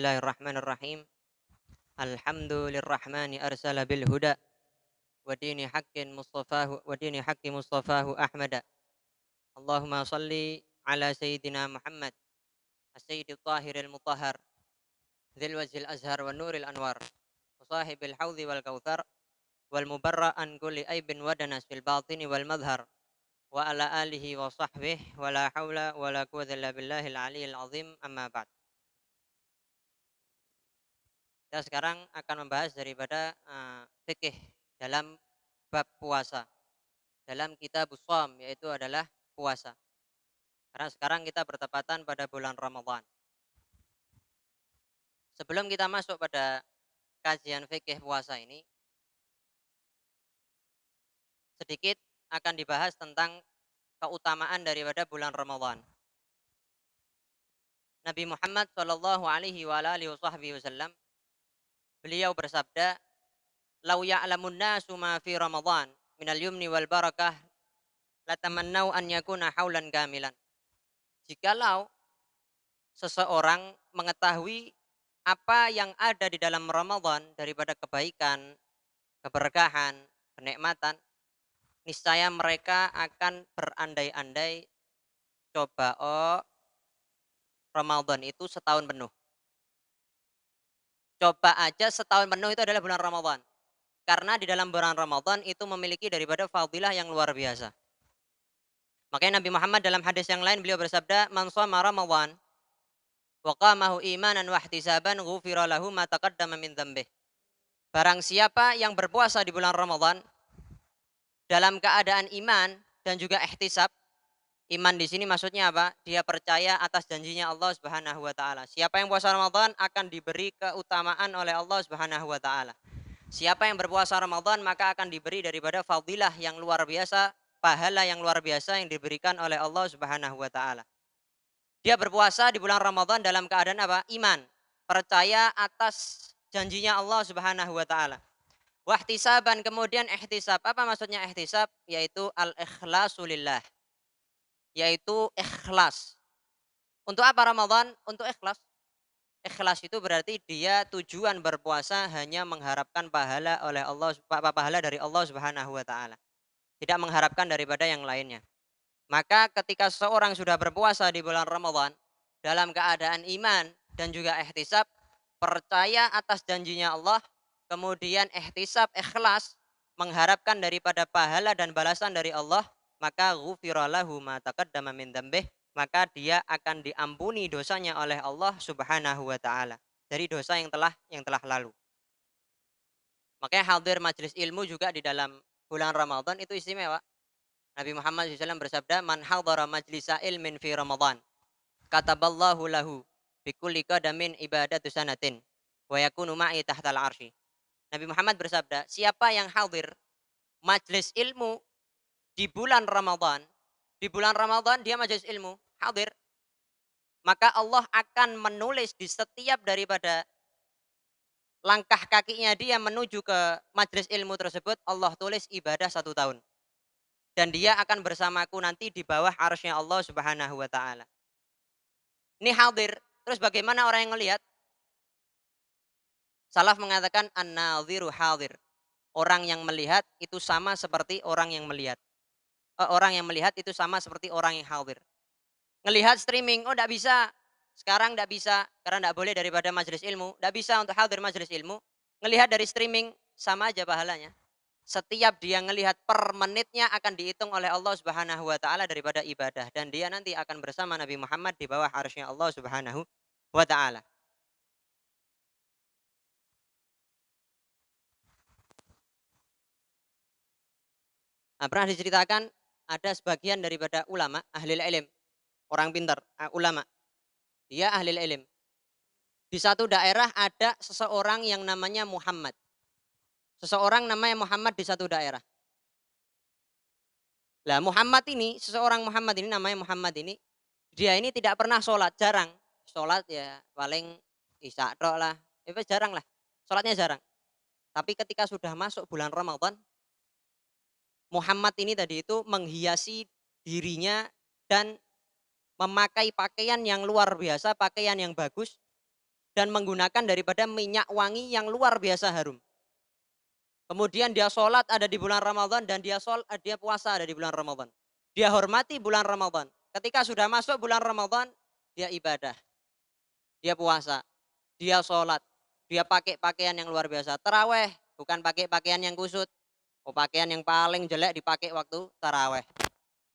Bismillahirrahmanirrahim. Alhamdulillahirrahmani arsala bil huda wa dini haqqi mustafahu Ahmada. Allahumma salli ala sayyidina Muhammad as-sayyidil tahiril mutahhar dzil wajhil azhar wa nuril anwar wa sahibil haudhi wal kautsar wal mubarra an kulli aibin wa danas fil batini wal madhar wa ala alihi wa sahbihi wa la haula wa la quwwata illa billahil aliyyil azim amma ba'd. Kita sekarang akan membahas daripada fikih dalam bab puasa dalam kitab Shom, yaitu adalah puasa. Karena sekarang kita bertepatan pada bulan Ramadan. Sebelum kita masuk pada kajian fikih puasa ini, sedikit akan dibahas tentang keutamaan daripada bulan Ramadan. Nabi Muhammad Shallallahu Alaihi Wasallam beliau bersabda, "Lau ya'lamun nasu ma fi Ramadan minal yumni wal barakah latamannau an yakuna haulan kamilan." Jikalau seseorang mengetahui apa yang ada di dalam Ramadan daripada kebaikan, keberkahan, kenikmatan, niscaya mereka akan berandai-andai coba Ramadan itu setahun penuh. Coba aja setahun penuh itu adalah bulan Ramadan. Karena di dalam bulan Ramadan itu memiliki daripada fadilah yang luar biasa. Makanya Nabi Muhammad dalam hadis yang lain beliau bersabda, "Man shoma Ramadan wa qamahu imanan wa ihtisaban ghufira lahu ma taqaddama min dzambih." Barang siapa yang berpuasa di bulan Ramadan dalam keadaan iman dan juga ihtisab. Iman di sini maksudnya apa? Dia percaya atas janjinya Allah Subhanahu wa taala. Siapa yang puasa Ramadan akan diberi keutamaan oleh Allah Subhanahu wa taala. Siapa yang berpuasa Ramadan maka akan diberi daripada fadilah yang luar biasa, pahala yang luar biasa yang diberikan oleh Allah Subhanahu wa taala. Dia berpuasa di bulan Ramadan dalam keadaan apa? Iman, percaya atas janjinya Allah Subhanahu wa taala. Wahtisaban, kemudian ihtisab. Apa maksudnya ihtisab? Yaitu al-ikhlasu lillah. Yaitu ikhlas. Untuk apa Ramadan? Untuk ikhlas. Ikhlas itu berarti dia tujuan berpuasa hanya mengharapkan pahala oleh Allah, pahala dari Allah Subhanahu wa taala. Tidak mengharapkan daripada yang lainnya. Maka ketika seseorang sudah berpuasa di bulan Ramadan dalam keadaan iman dan juga ihtisab, percaya atas janjinya Allah, kemudian ihtisab ikhlas mengharapkan daripada pahala dan balasan dari Allah, maka ghufira lahu ma taqaddama min dzambih, maka dia akan diampuni dosanya oleh Allah Subhanahu wa taala dari dosa yang telah lalu. Makanya hadir majelis ilmu juga di dalam bulan Ramadan itu istimewa. Nabi Muhammad SAW bersabda, "Man hadara majlisa ilmin fi Ramadan, kataballahu lahu bikulli qadamin ibadatu sanatin wa yakunu ma'i tahtal arsy." Nabi Muhammad bersabda, siapa yang hadir majelis ilmu di bulan Ramadan dia majelis ilmu, hadir, maka Allah akan menulis di setiap daripada langkah kakinya dia menuju ke majelis ilmu tersebut, Allah tulis ibadah 1 tahun. Dan dia akan bersamaku nanti di bawah arsy Allah Subhanahu wa taala. Ini hadir. Terus bagaimana orang yang melihat? Salaf mengatakan an-nadhiru hadir. Orang yang melihat itu sama seperti orang yang melihat. Orang yang melihat itu sama seperti orang yang hadir. Ngelihat streaming, oh tidak bisa. Sekarang tidak bisa karena tidak boleh daripada majelis ilmu. Tidak bisa untuk hadir majelis ilmu. Ngelihat dari streaming sama aja pahalanya. Setiap dia ngelihat per menitnya akan dihitung oleh Allah Subhanahu wa taala daripada ibadah, dan dia nanti akan bersama Nabi Muhammad di bawah arsy Allah Subhanahu wa taala. Nah, pernah diceritakan ada sebagian daripada ulama ahli ilm, orang pintar, ulama. Dia ahli ilm. Di satu daerah ada seseorang yang namanya Muhammad. Seseorang namanya Muhammad di satu daerah. Lah Muhammad ini, seseorang Muhammad ini namanya Muhammad ini, dia ini tidak pernah sholat, jarang. Sholat ya paling isya tok lah, itu jarang lah. Sholatnya jarang. Tapi ketika sudah masuk bulan Ramadan, Muhammad ini tadi itu menghiasi dirinya dan memakai pakaian yang luar biasa, pakaian yang bagus. dan menggunakan daripada minyak wangi yang luar biasa harum. Kemudian dia sholat ada di bulan Ramadan dan dia puasa ada di bulan Ramadan. Dia hormati bulan Ramadan. Ketika sudah masuk bulan Ramadan, dia ibadah, dia puasa, dia sholat, dia pakai pakaian yang luar biasa. Taraweh, bukan pakai pakaian yang kusut. Oh, pakaian yang paling jelek dipakai waktu taraweh.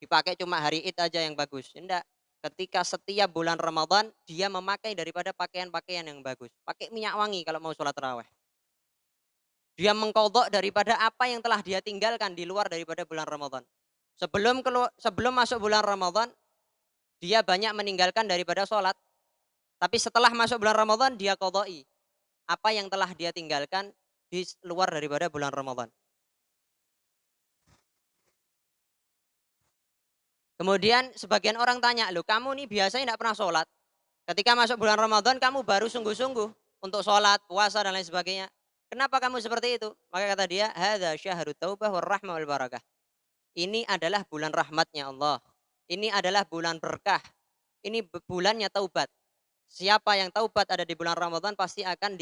Dipakai cuma hari Id aja yang bagus. Enggak. Ketika setiap bulan Ramadan, dia memakai daripada pakaian-pakaian yang bagus. Pakai minyak wangi kalau mau sholat taraweh. Dia mengkodok daripada apa yang telah dia tinggalkan di luar daripada bulan Ramadan. Sebelum masuk bulan Ramadan, dia banyak meninggalkan daripada sholat. Tapi setelah masuk bulan Ramadan, dia kodoi apa yang telah dia tinggalkan di luar daripada bulan Ramadan. Kemudian sebagian orang tanya, loh kamu nih biasanya tidak pernah sholat. Ketika masuk bulan Ramadan, kamu baru sungguh-sungguh untuk sholat, puasa, dan lain sebagainya. Kenapa kamu seperti itu? Maka kata dia, hadza syahrut taubah war rahmah wal barakah. Ini adalah bulan rahmatnya Allah. Ini adalah bulan berkah. Ini bulannya taubat. Siapa yang taubat ada di bulan Ramadan pasti akan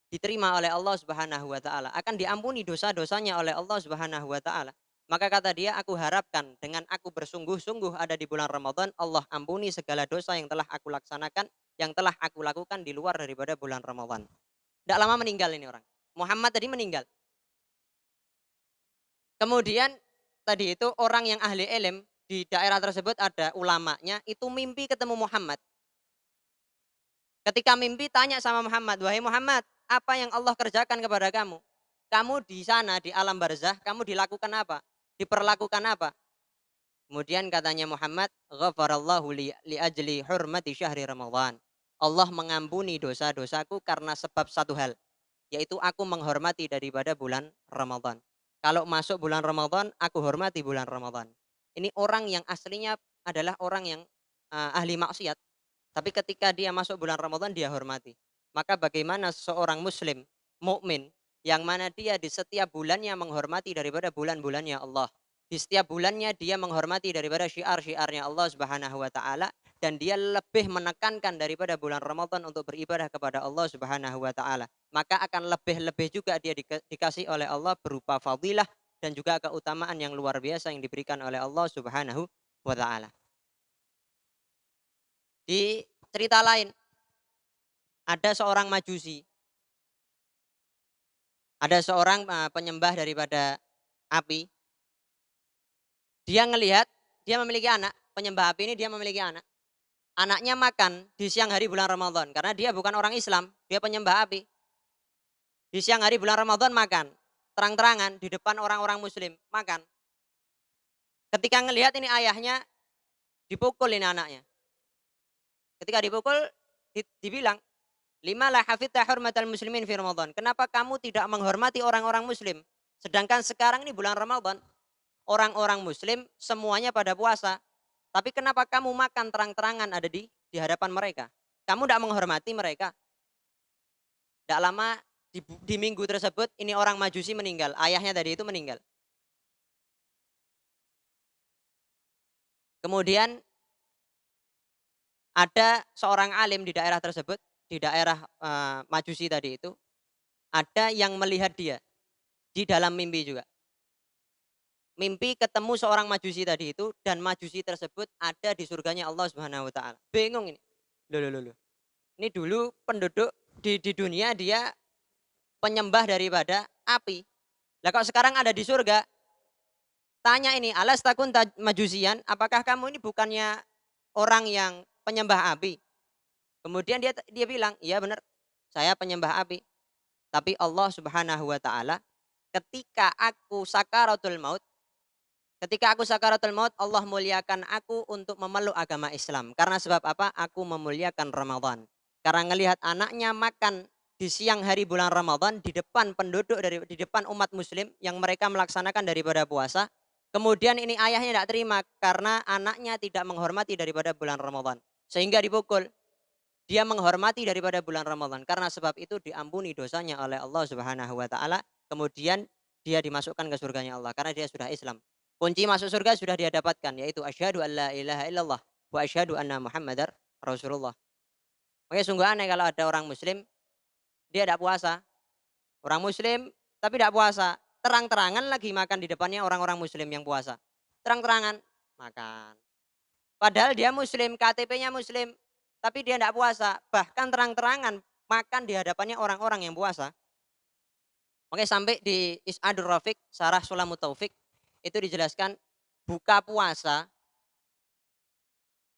diterima oleh Allah Subhanahu wa taala, akan diampuni dosa-dosanya oleh Allah Subhanahu wa taala. Maka kata dia, aku harapkan dengan aku bersungguh-sungguh ada di bulan Ramadan, Allah ampuni segala dosa yang telah aku laksanakan, yang telah aku lakukan di luar daripada bulan Ramadan. Tidak lama meninggal ini orang. Muhammad tadi meninggal. Kemudian tadi itu orang yang ahli ilm di daerah tersebut ada ulamanya, itu mimpi ketemu Muhammad. Ketika mimpi tanya sama Muhammad, wahai Muhammad, apa yang Allah kerjakan kepada kamu? Kamu di sana di alam barzah, kamu dilakukan apa? Diperlakukan apa? Kemudian katanya Muhammad, ghafarallahu li ajli hurmati syahri Ramadan. Allah mengampuni dosa-dosaku karena sebab satu hal, yaitu aku menghormati daripada bulan Ramadan. Kalau masuk bulan Ramadan, aku hormati bulan Ramadan. Ini orang yang aslinya adalah orang yang ahli maksiat. Tapi ketika dia masuk bulan Ramadan, dia hormati. Maka bagaimana seorang muslim, mukmin, yang mana dia di setiap bulannya menghormati daripada bulan-bulannya Allah. Di setiap bulannya dia menghormati daripada syiar-syiarnya Allah Subhanahu wa taala, dan dia lebih menekankan daripada bulan Ramadan untuk beribadah kepada Allah Subhanahu wa taala. Maka akan lebih-lebih juga dia dikasih oleh Allah berupa fadilah dan juga keutamaan yang luar biasa yang diberikan oleh Allah Subhanahu wa taala. Di cerita lain, ada seorang majusi. Ada seorang penyembah daripada api. Dia ngelihat, dia memiliki anak. Penyembah api ini dia memiliki anak. Anaknya makan di siang hari bulan Ramadan. Karena dia bukan orang Islam, dia penyembah api. Di siang hari bulan Ramadan makan. Terang-terangan di depan orang-orang muslim, makan. Ketika ngelihat ini ayahnya, dipukul ini anaknya. Ketika dipukul, dibilang, lima la hafidta hurmatal muslimin fi Ramadan. Kenapa kamu tidak menghormati orang-orang muslim? Sedangkan sekarang ini bulan Ramadan. Orang-orang muslim semuanya pada puasa. Tapi kenapa kamu makan terang-terangan ada di hadapan mereka? Kamu tidak menghormati mereka. Tidak lama di minggu tersebut ini orang majusi meninggal. Ayahnya tadi itu meninggal. Kemudian ada seorang alim di daerah tersebut, di daerah majusi tadi itu, ada yang melihat dia di dalam mimpi juga. Mimpi ketemu seorang majusi tadi itu, dan majusi tersebut ada di surganya Allah Subhanahu wa taala. Bingung ini. Loh. Ini dulu penduduk di dunia dia penyembah daripada api. Lah kok sekarang ada di surga? Tanya ini, alas takun majusian, apakah kamu ini bukannya orang yang penyembah api? Kemudian dia bilang, iya benar, saya penyembah api. Tapi Allah Subhanahu wa taala ketika aku sakaratul maut, Allah muliakan aku untuk memeluk agama Islam. Karena sebab apa? Aku memuliakan Ramadan. Karena ngelihat anaknya makan di siang hari bulan Ramadan di depan penduduk di depan umat muslim yang mereka melaksanakan daripada puasa. Kemudian ini ayahnya tidak terima karena anaknya tidak menghormati daripada bulan Ramadan. Sehingga dipukul. Dia menghormati daripada bulan Ramadan. Karena sebab itu diampuni dosanya oleh Allah Subhanahu wa taala. Kemudian dia dimasukkan ke surganya Allah karena dia sudah Islam. Kunci masuk surga sudah dia dapatkan, yaitu asyhadu an la ilaha illallah wa asyhadu anna Muhammadar Rasulullah. Makanya sungguh aneh kalau ada orang muslim dia tidak puasa. Orang muslim tapi tidak puasa. Terang-terangan lagi makan di depannya orang-orang muslim yang puasa. Terang-terangan makan. Padahal dia muslim, KTP-nya muslim, tapi dia tidak puasa. Bahkan terang-terangan makan di hadapannya orang-orang yang puasa. Makanya sampai di Is'adur Rafiq, Sarah Sulamut Taufik, itu dijelaskan buka puasa,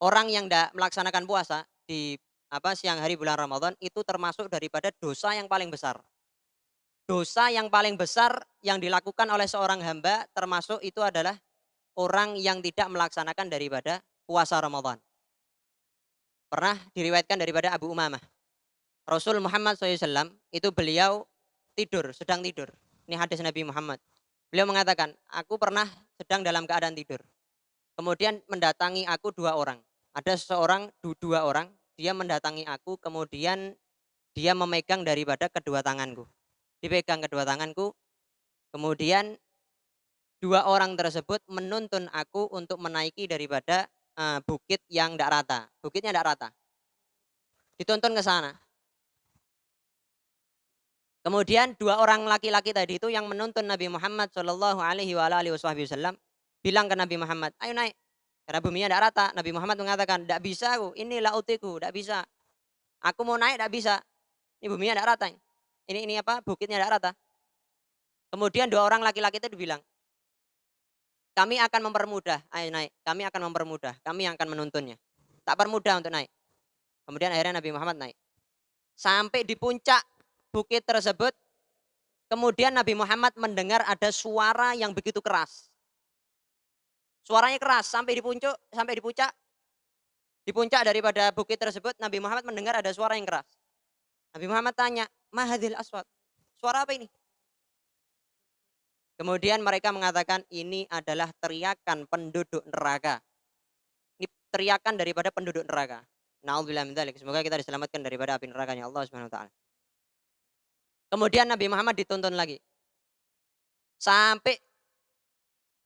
orang yang tidak melaksanakan puasa di siang hari bulan Ramadan itu termasuk daripada dosa yang paling besar. Dosa yang paling besar yang dilakukan oleh seorang hamba termasuk itu adalah orang yang tidak melaksanakan daripada puasa Ramadan. Pernah diriwayatkan daripada Abu Umamah. Rasul Muhammad SAW itu beliau sedang tidur. Ini hadis Nabi Muhammad. Beliau mengatakan, aku pernah sedang dalam keadaan tidur. Kemudian mendatangi aku dua orang. Ada dua orang, dia mendatangi aku, kemudian dia memegang daripada kedua tanganku. Dipegang kedua tanganku, kemudian dua orang tersebut menuntun aku untuk menaiki daripada bukit yang tidak rata. Bukitnya tidak rata. Dituntun ke sana. Kemudian dua orang laki-laki tadi itu yang menuntun Nabi Muhammad Shallallahu Alaihi Wasallam bilang ke Nabi Muhammad, ayo naik. Karena buminya tidak rata. Nabi Muhammad mengatakan, tidak bisa aku, ini lautiku, tidak bisa. Aku mau naik, tidak bisa. Ini buminya tidak rata. Ini bukitnya tidak rata. Kemudian dua orang laki-laki itu bilang, kami akan mempermudah, ayo naik. Kami akan mempermudah, kami yang akan menuntunnya. Tak permudah untuk naik. Kemudian akhirnya Nabi Muhammad naik. Sampai di puncak bukit tersebut, kemudian Nabi Muhammad mendengar ada suara yang begitu keras. Suaranya keras sampai di puncak. Di puncak daripada bukit tersebut, Nabi Muhammad mendengar ada suara yang keras. Nabi Muhammad tanya, "Mahadil aswat?" Suara apa ini? Kemudian mereka mengatakan ini adalah teriakan penduduk neraka. Ini teriakan daripada penduduk neraka. Na'udzubillah min dzalik. Semoga kita diselamatkan daripada api nerakanya Allah Subhanahu wa taala. Kemudian Nabi Muhammad dituntun lagi. Sampai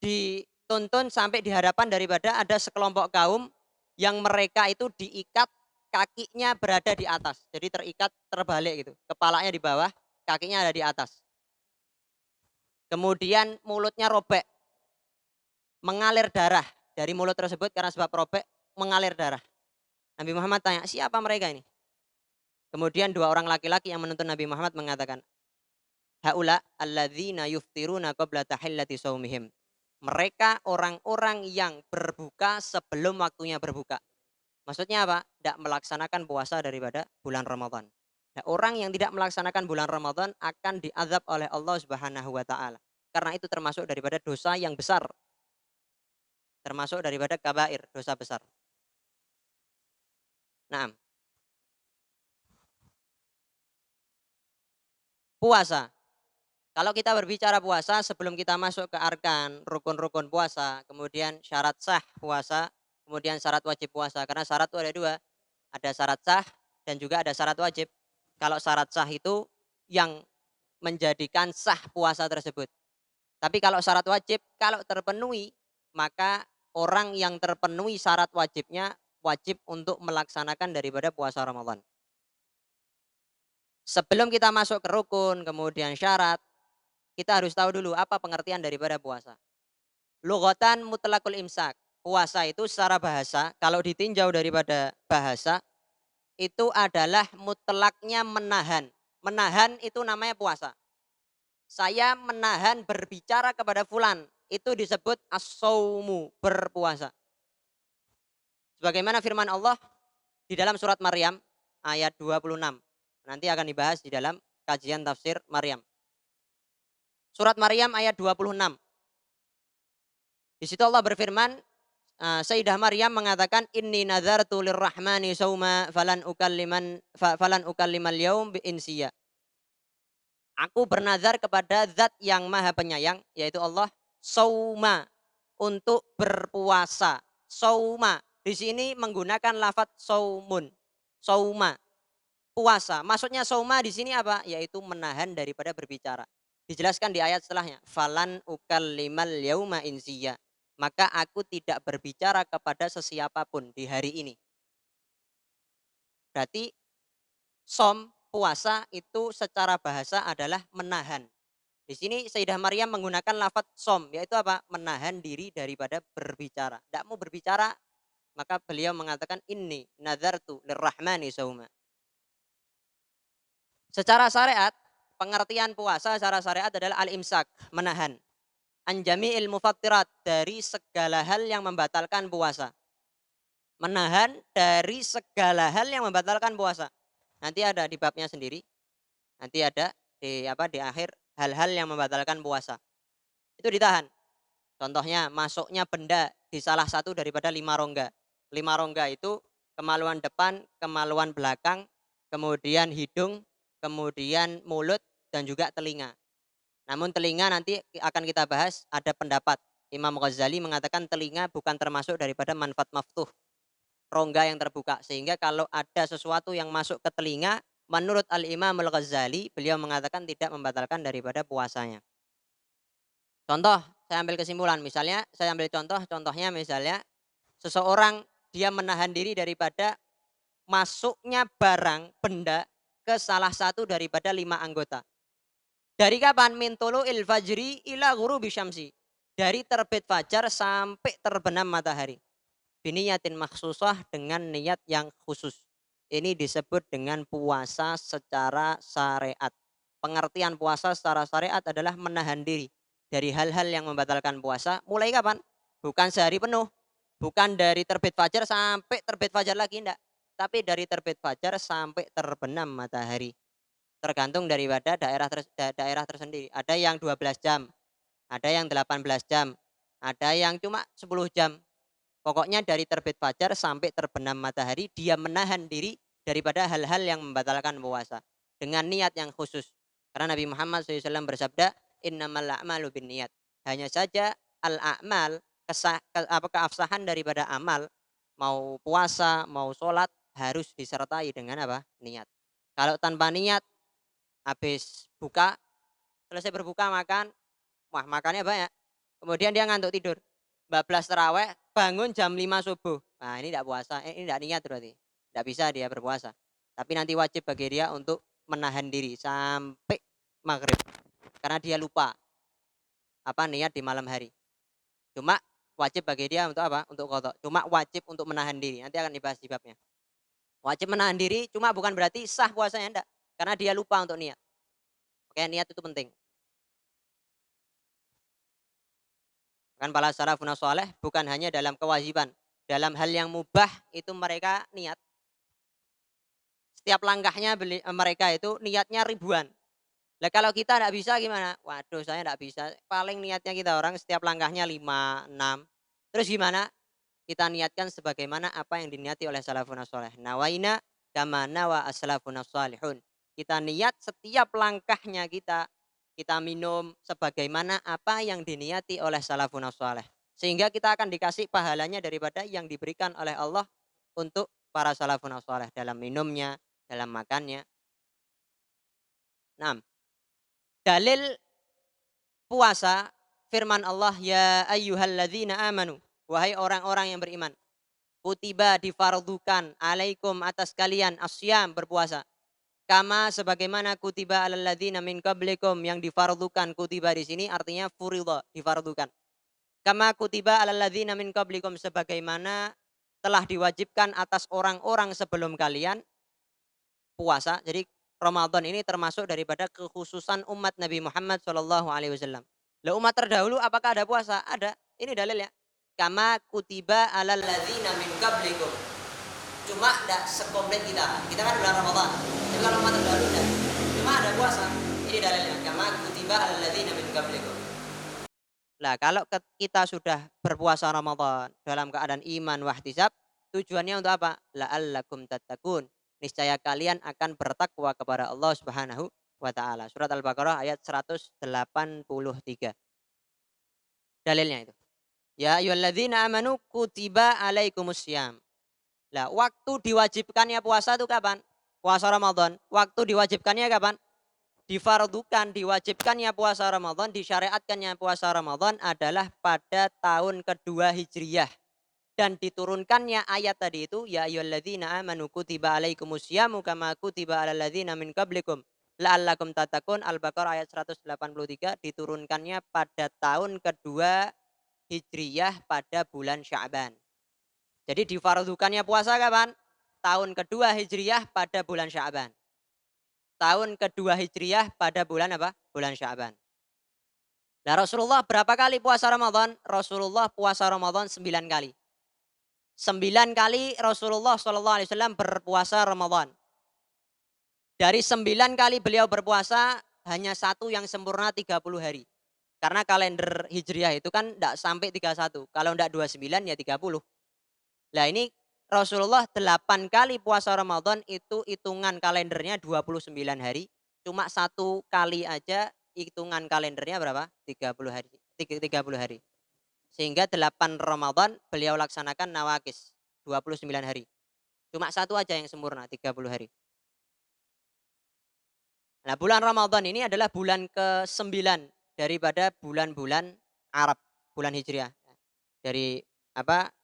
dituntun sampai di hadapan daripada ada sekelompok kaum yang mereka itu diikat kakinya berada di atas. Jadi terikat terbalik gitu. Kepalanya di bawah, kakinya ada di atas. Kemudian mulutnya robek. Mengalir darah dari mulut tersebut karena sebab robek mengalir darah. Nabi Muhammad tanya, siapa mereka ini? Kemudian dua orang laki-laki yang menuntun Nabi Muhammad mengatakan, haula alladzina yuftiruna qabla tahillati shaumihim. Mereka orang-orang yang berbuka sebelum waktunya berbuka. Maksudnya apa? Tidak melaksanakan puasa daripada bulan Ramadan. Nah, orang yang tidak melaksanakan bulan Ramadan akan diazab oleh Allah Subhanahu wa taala. Karena itu termasuk daripada dosa yang besar. Termasuk daripada kabair, dosa besar. Nah, puasa. Kalau kita berbicara puasa, sebelum kita masuk ke arkan, rukun-rukun puasa, kemudian syarat sah puasa, kemudian syarat wajib puasa. Karena syarat itu ada dua, ada syarat sah dan juga ada syarat wajib. Kalau syarat sah itu yang menjadikan sah puasa tersebut. Tapi kalau syarat wajib, kalau terpenuhi, maka orang yang terpenuhi syarat wajibnya wajib untuk melaksanakan daripada puasa Ramadan. Sebelum kita masuk ke rukun, kemudian syarat, kita harus tahu dulu apa pengertian daripada puasa. Lughatan mutlaqul imsak. Puasa itu secara bahasa, kalau ditinjau daripada bahasa, itu adalah mutlaknya menahan. Menahan itu namanya puasa. Saya menahan berbicara kepada fulan, itu disebut as-saumu, berpuasa. Sebagaimana firman Allah di dalam surat Maryam ayat 26. Nanti akan dibahas di dalam kajian tafsir Maryam. Surat Maryam ayat 26. Di situ Allah berfirman, Sayyidah Maryam mengatakan, Inni nazartu lirrahmani sauma falan ukallimal yaum biinsiya. Aku bernazar kepada zat yang maha penyayang, yaitu Allah, sauma, untuk berpuasa. Sauma, di sini menggunakan lafaz saumun. Sauma, puasa. Maksudnya sauma di sini apa? Yaitu menahan daripada berbicara. Dijelaskan di ayat setelahnya. Falan ukallimal yauma insiya. Maka aku tidak berbicara kepada sesiapapun di hari ini. Berarti som puasa itu secara bahasa adalah menahan. Di sini Sayyidah Maryam menggunakan lafadz som, yaitu apa? Menahan diri daripada berbicara. Tidak mau berbicara, maka beliau mengatakan inni nazartu lirrahmani sauma. Secara syariat, pengertian puasa secara syariat adalah al-imsak, menahan. Anjami'il mufattirat, dari segala hal yang membatalkan puasa. Menahan dari segala hal yang membatalkan puasa. Nanti ada di babnya sendiri. Nanti ada di akhir hal-hal yang membatalkan puasa. Itu ditahan. Contohnya masuknya benda di salah satu daripada 5 rongga. 5 rongga itu kemaluan depan, kemaluan belakang, kemudian hidung, kemudian mulut, dan juga telinga. Namun telinga nanti akan kita bahas, ada pendapat. Imam Ghazali mengatakan telinga bukan termasuk daripada manfaat maftuh, rongga yang terbuka. Sehingga kalau ada sesuatu yang masuk ke telinga, menurut Al-Imam Al-Ghazali, beliau mengatakan tidak membatalkan daripada puasanya. Contoh, saya ambil kesimpulan. Misalnya, saya ambil contohnya misalnya, seseorang dia menahan diri daripada masuknya barang, benda, ke salah satu daripada 5 anggota. Dari kapan? Min tulu'il fajri ila ghurubi syamsi. Dari terbit fajar sampai terbenam matahari. Biniyatin maksusah, dengan niat yang khusus. Ini disebut dengan puasa secara syariat. Pengertian puasa secara syariat adalah menahan diri dari hal-hal yang membatalkan puasa. Mulai kapan? Bukan sehari penuh. Bukan dari terbit fajar sampai terbit fajar lagi, enggak. Tapi dari terbit fajar sampai terbenam matahari. Tergantung daripada daerah tersendiri. Ada yang 12 jam, ada yang 18 jam, ada yang cuma 10 jam. Pokoknya dari terbit fajar sampai terbenam matahari, dia menahan diri daripada hal-hal yang membatalkan puasa. Dengan niat yang khusus. Karena Nabi Muhammad SAW bersabda, innamal a'malu bin niat. Hanya saja al-a'mal, keabsahan daripada amal, mau puasa, mau sholat, harus disertai dengan apa? Niat. Kalau tanpa niat, habis buka, selesai berbuka makan, wah makannya banyak. Kemudian dia ngantuk tidur. Bablas terawih, bangun jam 5 subuh. Nah ini tidak puasa, ini tidak niat berarti. Tidak bisa dia berpuasa. Tapi nanti wajib bagi dia untuk menahan diri sampai maghrib. Karena dia lupa apa niat di malam hari. Cuma wajib bagi dia untuk apa? Untuk qadha. Cuma wajib untuk menahan diri. Nanti akan dibahas di babnya. Wajib menahan diri, cuma bukan berarti sah puasanya, enggak. Karena dia lupa untuk niat. Oke, niat itu penting. Kan para salafun saleh bukan hanya dalam kewajiban, dalam hal yang mubah itu mereka niat. Setiap langkahnya mereka itu niatnya ribuan. Lah kalau kita tidak bisa gimana? Waduh, saya tidak bisa. Paling niatnya kita orang setiap langkahnya 5, 6. Terus gimana? Kita niatkan sebagaimana apa yang diniati oleh salafun saleh. Nawaina kama nawa as-salafun salihun. Kita niat setiap langkahnya kita minum sebagaimana apa yang diniati oleh salafun saleh. Sehingga kita akan dikasih pahalanya daripada yang diberikan oleh Allah untuk para salafun saleh dalam minumnya, dalam makannya. 6. Dalil puasa firman Allah, ya ayyuhalladzina amanu, wahai orang-orang yang beriman. Kutiba, difardukan, alaikum, atas kalian, asyam, berpuasa. Kama, sebagaimana kutiba alal ladzina min qablikum, yang difardukan. Kutiba di sini artinya furidha, difardukan. Kama kutiba alal ladzina min qablikum, sebagaimana telah diwajibkan atas orang-orang sebelum kalian puasa. Jadi Ramadan ini termasuk daripada kekhususan umat Nabi Muhammad SAW. Lah umat terdahulu apakah ada puasa? Ada. Ini dalilnya. Kama kutiba alal ladzina min qablikum. Cuma tidak sekomplit kita. Kita kan bulan Ramadan. Tapi kalau umat terdahulu tidak. Cuma ada puasa. Ini dalilnya. Kama kutiba alal ladzina min qablikum. Lah kalau kita sudah berpuasa Ramadan dalam keadaan iman wahtisab, tujuannya untuk apa? La'allakum tattaqun. Niscaya kalian akan bertakwa kepada Allah Subhanahu wa taala. Surat Al-Baqarah ayat 183. Dalilnya itu. Ya ayyuhalladzina amanu kutiba alaikumussyam. Lah waktu diwajibkannya puasa itu kapan? Puasa Ramadan. Waktu diwajibkannya kapan? Difardukan, diwajibkannya puasa Ramadan, disyariatkannya puasa Ramadan adalah pada tahun kedua Hijriyah. Dan diturunkannya ayat tadi itu, ya ayyuhalladzina amanu kutiba alaikumusyamu kama kutiba alal ladzina min qablikum la'allakum tattaqun. Al-Baqarah ayat 183, diturunkannya pada tahun kedua Hijriyah pada bulan Sya'ban. Jadi difardukannya puasa kapan? Tahun kedua Hijriyah pada bulan Sya'ban. Tahun kedua Hijriyah pada bulan apa? Bulan Sya'ban. Nah, Rasulullah berapa kali puasa Ramadan? Rasulullah puasa Ramadan 9 kali. 9 kali Rasulullah SAW berpuasa Ramadan. Dari 9 kali beliau berpuasa, hanya satu yang sempurna 30 hari. Karena kalender Hijriah itu kan tidak sampai 31. Kalau tidak 29 ya 30. Nah ini Rasulullah 8 kali puasa Ramadan itu hitungan kalendernya 29 hari. Cuma satu kali aja hitungan kalendernya berapa? 30 hari. 30 hari. Sehingga 8 Ramadan beliau laksanakan nawakis 29 hari. Cuma satu aja yang sempurna 30 hari. Nah, bulan Ramadan ini adalah bulan ke-9 daripada bulan-bulan Arab, bulan Hijriah. Dari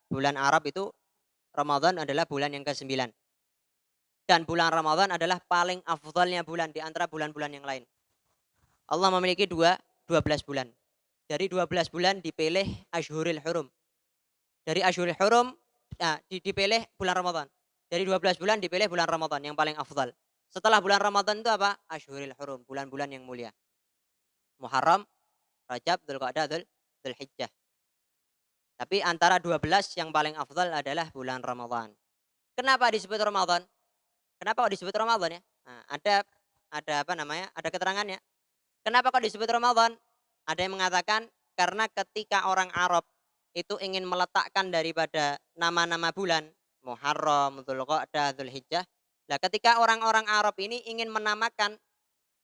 bulan Arab itu Ramadan adalah bulan yang ke-9. Dan bulan Ramadan adalah paling afdhalnya bulan di antara bulan-bulan yang lain. Allah memiliki 12 bulan. Dari 12 bulan dipilih Ashhurul Hurum. Dari Ashhurul Hurum dipilih bulan Ramadan. Dari 12 bulan dipilih bulan Ramadan yang paling afdal. Setelah bulan Ramadan itu apa? Ashhurul Hurum, bulan-bulan yang mulia. Muharram, Rajab, Dzulqa'dah, Dzulhijjah. Tapi antara 12 yang paling afdal adalah bulan Ramadan. Kenapa disebut Ramadan? Kenapa kok disebut Ramadan ya? Nah, ada keterangannya. Kenapa kok disebut Ramadan? Ada yang mengatakan karena ketika orang Arab itu ingin meletakkan daripada nama-nama bulan, Muharram, Dzulqa'dah, Dzulhijjah. Lah ketika orang-orang Arab ini ingin menamakan,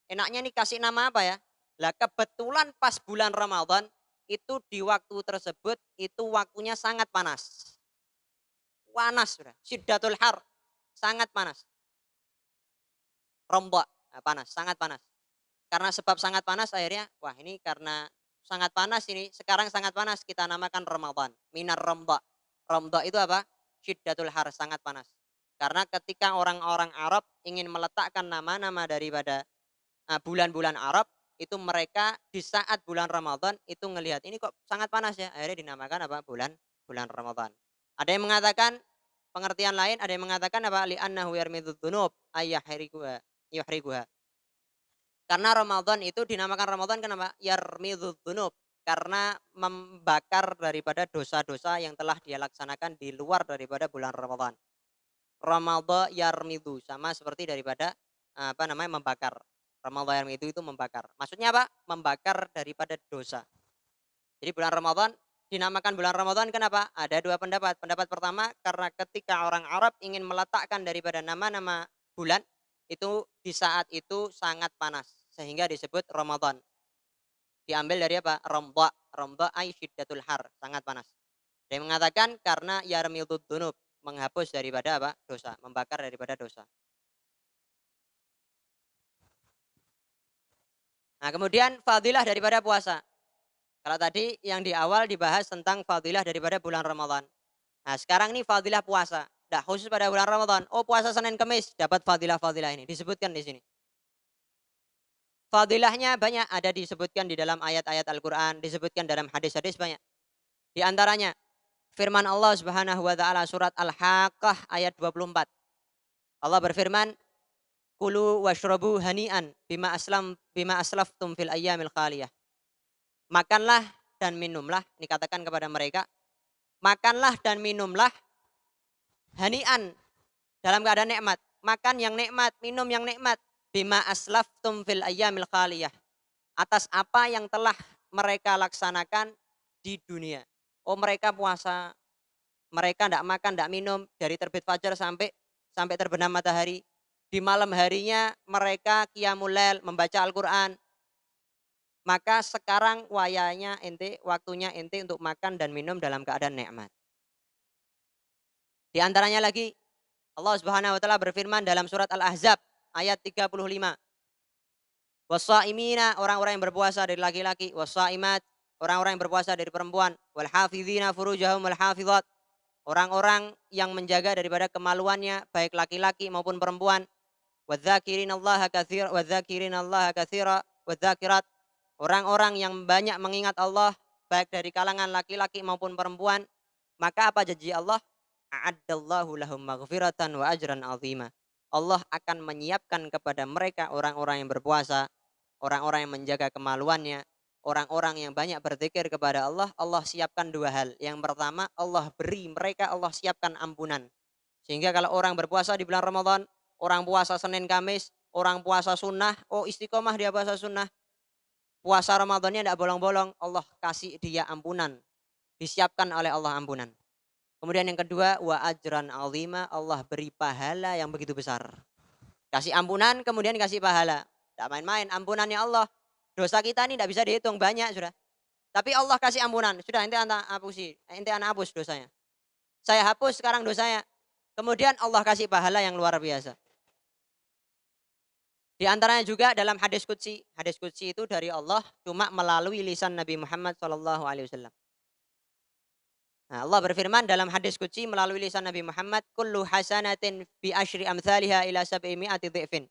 enaknya nih kasih nama apa ya? Lah kebetulan pas bulan Ramadan itu di waktu tersebut itu waktunya sangat panas. Panas sudah, syiddatul har, sangat panas. Rombak, panas, sangat panas. Karena sebab sangat panas akhirnya, wah ini karena sangat panas ini, sekarang sangat panas kita namakan Ramadan. Minar rombak. Rombak itu apa? Syiddatul har, sangat panas. Karena ketika orang-orang Arab ingin meletakkan nama-nama daripada bulan-bulan Arab, itu mereka di saat bulan Ramadan itu ngelihat ini kok sangat panas ya, akhirnya dinamakan apa? Bulan Ramadan. Ada yang mengatakan pengertian lain, ada yang mengatakan apa? Li'annahu yarmidud dzunub yuhriguha. Karena Ramadan itu dinamakan Ramadan kenapa? Yarmidud dzunub. Karena membakar daripada dosa-dosa yang telah dia laksanakan di luar daripada bulan Ramadan. Ramadha yarmidu, sama seperti daripada membakar. Ramadha yarmidu itu membakar. Maksudnya apa? Membakar daripada dosa. Jadi bulan Ramadan dinamakan bulan Ramadan kenapa? Ada dua pendapat. Pendapat pertama karena ketika orang Arab ingin meletakkan daripada nama-nama bulan itu di saat itu sangat panas sehingga disebut Ramadan. Diambil dari apa? Ramdha. Ramdha ay syiddatul har, sangat panas. Dia mengatakan karena yarmidud dzunub, menghapus daripada apa? Dosa, membakar daripada dosa. Nah, kemudian fadilah daripada puasa. Kalau tadi yang di awal dibahas tentang fadilah daripada bulan Ramadan. Nah, sekarang ini fadilah puasa. Tidak khusus pada bulan Ramadan. Oh, puasa Senin Kemis dapat fadilah-fadilah ini. Disebutkan di sini. Fadilahnya banyak, ada disebutkan di dalam ayat-ayat Al-Quran, disebutkan dalam hadis-hadis banyak. Di antaranya firman Allah Subhanahu wa taala surat Al-Haqqah ayat 24. Allah berfirman, "Kulu washrabu hani'an bima aslaftum fil ayyamil khaliyah." Makanlah dan minumlah, dikatakan kepada mereka, makanlah dan minumlah hani'an dalam keadaan nikmat. Makan yang nikmat, minum yang nikmat. Bima aslaftum fil ayyamil khaliyah. Atas apa yang telah mereka laksanakan di dunia. Oh, mereka puasa, mereka tidak makan, tidak minum dari terbit fajar sampai terbenam matahari. Di malam harinya mereka qiyamul lail, membaca Al-Quran. Maka sekarang waktunya ente untuk makan dan minum dalam keadaan nikmat. Di antaranya lagi Allah Subhanahu wa taala berfirman dalam surat Al-Ahzab ayat 35. Wasaimina, orang-orang yang berpuasa dari laki-laki, wasaimat, orang-orang yang berpuasa dari perempuan, wal hafizina furujahum wal hafizat, Orang-orang yang menjaga daripada kemaluannya, baik laki-laki maupun perempuan. Wadzakirinallaha katsira wadzakirinallaha katsira wadzakirat. Orang-orang yang banyak mengingat Allah, baik dari kalangan laki-laki maupun perempuan. Maka apa janji Allah? A'addallahu lahum maghfiratan wa ajran 'azima. Allah akan menyiapkan kepada mereka orang-orang yang berpuasa, orang-orang yang menjaga kemaluannya, orang-orang yang banyak berzikir kepada Allah, Allah siapkan dua hal. Yang pertama, Allah beri mereka, Allah siapkan ampunan. Sehingga kalau orang berpuasa di bulan Ramadan, orang puasa Senin Kamis, orang puasa sunnah, oh istiqomah dia puasa sunnah, puasa Ramadannya tidak bolong-bolong, Allah kasih dia ampunan. Disiapkan oleh Allah ampunan. Kemudian yang kedua, wa ajran azima, Allah beri pahala yang begitu besar. Kasih ampunan, kemudian kasih pahala. Tidak main-main, ampunannya Allah. Dosa kita ini tidak bisa dihitung, banyak sudah. Tapi Allah kasih ampunan, sudah ente anak hapus dosanya. Saya hapus sekarang dosanya. Kemudian Allah kasih pahala yang luar biasa. Di antaranya juga dalam hadis qudsi. Hadis qudsi itu dari Allah cuma melalui lisan Nabi Muhammad SAW. Nah, Allah berfirman dalam hadis qudsi melalui lisan Nabi Muhammad, kullu hasanatin bi asyri amthaliha ila sab'i mi'ati dhi'fin.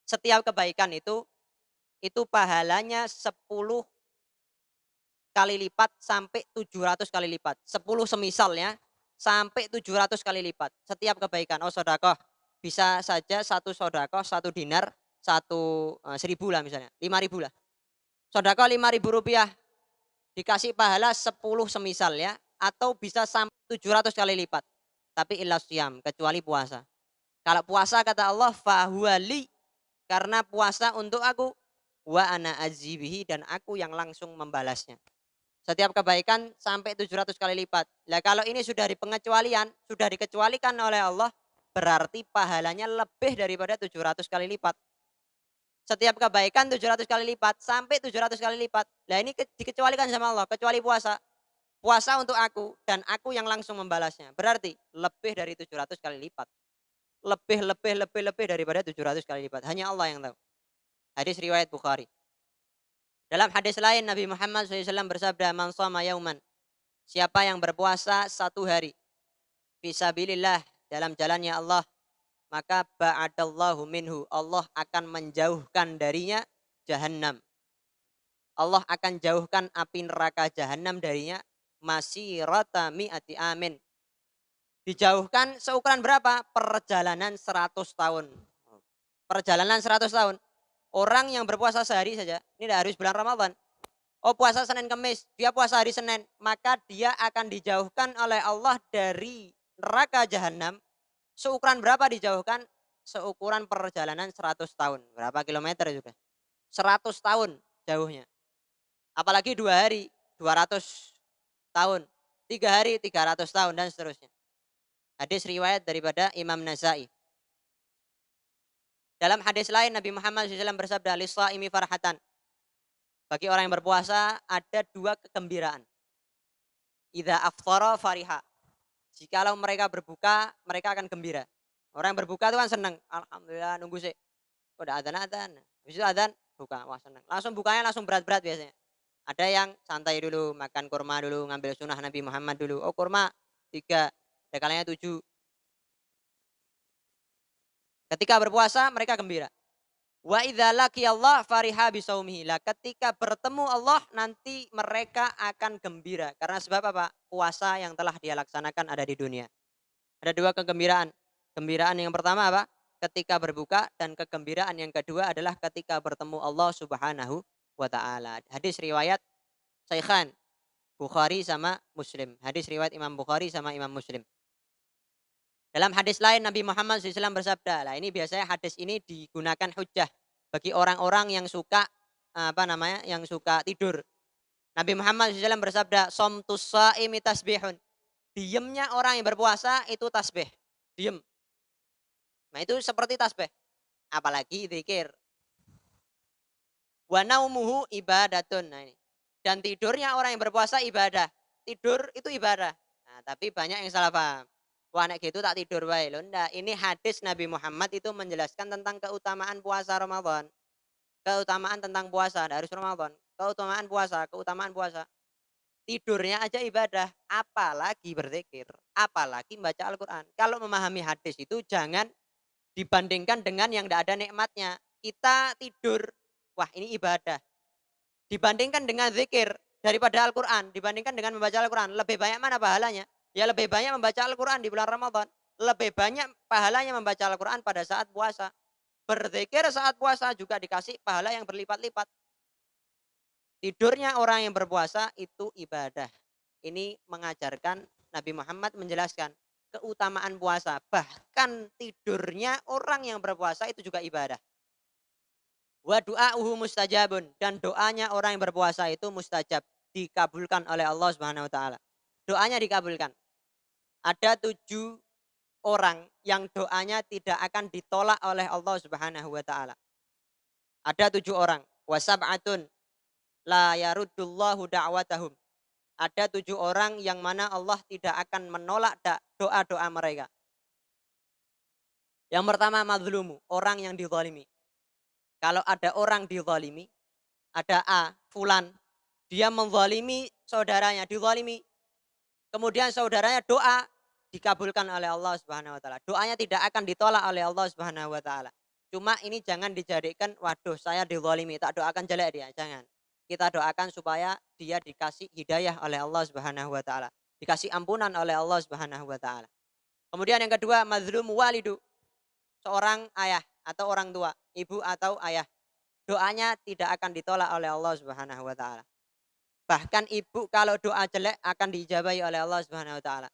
Setiap kebaikan itu pahalanya 10 kali lipat sampai 700 kali lipat. 10 semisalnya sampai 700 kali lipat. Setiap kebaikan. Oh sodakoh. Bisa saja satu sodakoh, 1 dinar, 1.000 lah misalnya. 5.000 lah. Sodakoh 5.000 rupiah. Dikasih pahala 10 semisal ya. Atau bisa sampai 700 kali lipat. Tapi illa siyam, kecuali puasa. Kalau puasa kata Allah, fahuwali. Karena puasa untuk aku. Wa ana azibihi, dan aku yang langsung membalasnya. Setiap kebaikan sampai 700 kali lipat. Nah kalau ini sudah dipengecualian, sudah dikecualikan oleh Allah, berarti pahalanya lebih daripada 700 kali lipat. Setiap kebaikan 700 kali lipat, sampai 700 kali lipat. Nah ini dikecualikan sama Allah, kecuali puasa. Puasa untuk aku, dan aku yang langsung membalasnya. Berarti lebih dari 700 kali lipat. Lebih daripada 700 kali lipat. Hanya Allah yang tahu. Hadis riwayat Bukhari. Dalam hadis lain Nabi Muhammad SAW bersabda, man shoma yauman, siapa yang berpuasa 1 hari fisabilillah, dalam jalannya Allah, maka ba'adallahu minhu, Allah akan menjauhkan darinya jahannam. Allah akan jauhkan api neraka jahannam darinya masirata mi'ati amin. Dijauhkan seukuran berapa? Perjalanan 100 tahun. Perjalanan 100 tahun. Orang yang berpuasa sehari saja, ini tidak harus bulan Ramadan. Oh puasa Senin Kemis, dia puasa hari Senin, maka dia akan dijauhkan oleh Allah dari neraka jahanam. Seukuran berapa dijauhkan? Seukuran perjalanan 100 tahun. Berapa kilometer juga? 100 tahun jauhnya. Apalagi 2 hari, 200 tahun. 3 hari, 300 tahun, dan seterusnya. Hadis riwayat daripada Imam Nasai. Dalam hadis lain Nabi Muhammad SAW bersabda, lis-shaimi farhatan. Bagi orang yang berpuasa ada 2 kegembiraan. Idza aftara fariha. Jikalau mereka berbuka, mereka akan gembira. Orang yang berbuka itu kan senang. Alhamdulillah, nunggu sih. Udah adzan. Habis itu adzan, buka. Wah senang. Langsung bukanya langsung berat-berat biasanya. Ada yang santai dulu, makan kurma dulu, ngambil sunnah Nabi Muhammad dulu. Oh kurma 3, ada kalanya 7. Ketika berpuasa mereka gembira. Wa idza laqiyallah fariha bisaumihi. Lah ketika bertemu Allah nanti mereka akan gembira. Karena sebab apa? Puasa yang telah dia laksanakan ada di dunia. Ada 2 kegembiraan. Gembiraan yang pertama apa? Ketika berbuka, dan kegembiraan yang kedua adalah ketika bertemu Allah Subhanahu wa taala. Hadis riwayat Shaykhan, Bukhari sama Muslim. Hadis riwayat Imam Bukhari sama Imam Muslim. Dalam hadis lain Nabi Muhammad SAW bersabda, lah ini biasanya hadis ini digunakan hujjah bagi orang-orang yang suka yang suka tidur. Nabi Muhammad SAW bersabda, somtus shaimi tasbihun. Diamnya orang yang berpuasa itu tasbih, diam. Nah itu seperti tasbih, apalagi zikir. Wa naumuhu ibadatun. Nah ini. Dan tidurnya orang yang berpuasa ibadah. Tidur itu ibadah. Nah, tapi banyak yang salah paham. Wah nek gitu tak tidur wae lho. Ndak, ini hadis Nabi Muhammad itu menjelaskan tentang keutamaan puasa Ramadan. Keutamaan tentang puasa, harus Ramadan. Keutamaan puasa. Tidurnya aja ibadah, apalagi berzikir, apalagi membaca Al-Qur'an. Kalau memahami hadis itu jangan dibandingkan dengan yang tidak ada nikmatnya. Kita tidur, wah ini ibadah. Dibandingkan dengan zikir daripada Al-Qur'an, dibandingkan dengan membaca Al-Qur'an, lebih banyak mana pahalanya? Ya lebih banyak membaca Al-Qur'an di bulan Ramadan. Lebih banyak pahalanya membaca Al-Qur'an pada saat puasa. Berzikir saat puasa juga dikasih pahala yang berlipat-lipat. Tidurnya orang yang berpuasa itu ibadah. Ini mengajarkan Nabi Muhammad menjelaskan keutamaan puasa. Bahkan tidurnya orang yang berpuasa itu juga ibadah. Wa du'auhu mustajabun, dan doanya orang yang berpuasa itu mustajab, dikabulkan oleh Allah Subhanahu wa taala. Doanya dikabulkan. Ada 7 orang yang doanya tidak akan ditolak oleh Allah Subhanahu wa taala. Ada 7 orang. Wa sab'atun la yaruddullahu da'watahum. Ada 7 orang yang mana Allah tidak akan menolak doa-doa mereka. Yang pertama mazlumu, orang yang dizalimi. Kalau ada orang dizalimi, ada A, fulan, dia menzalimi saudaranya, dizalimi. Kemudian saudaranya doa dikabulkan oleh Allah Subhanahu wa taala. Doanya tidak akan ditolak oleh Allah Subhanahu wa taala. Cuma ini jangan dijadikan waduh saya dizalimi, tak doakan jelek dia, jangan. Kita doakan supaya dia dikasih hidayah oleh Allah Subhanahu wa taala, dikasih ampunan oleh Allah Subhanahu wa taala. Kemudian yang kedua mazlum walidu, seorang ayah atau orang tua, ibu atau ayah. Doanya tidak akan ditolak oleh Allah Subhanahu wa taala. Bahkan ibu kalau doa jelek akan diijabahi oleh Allah Subhanahu wa taala.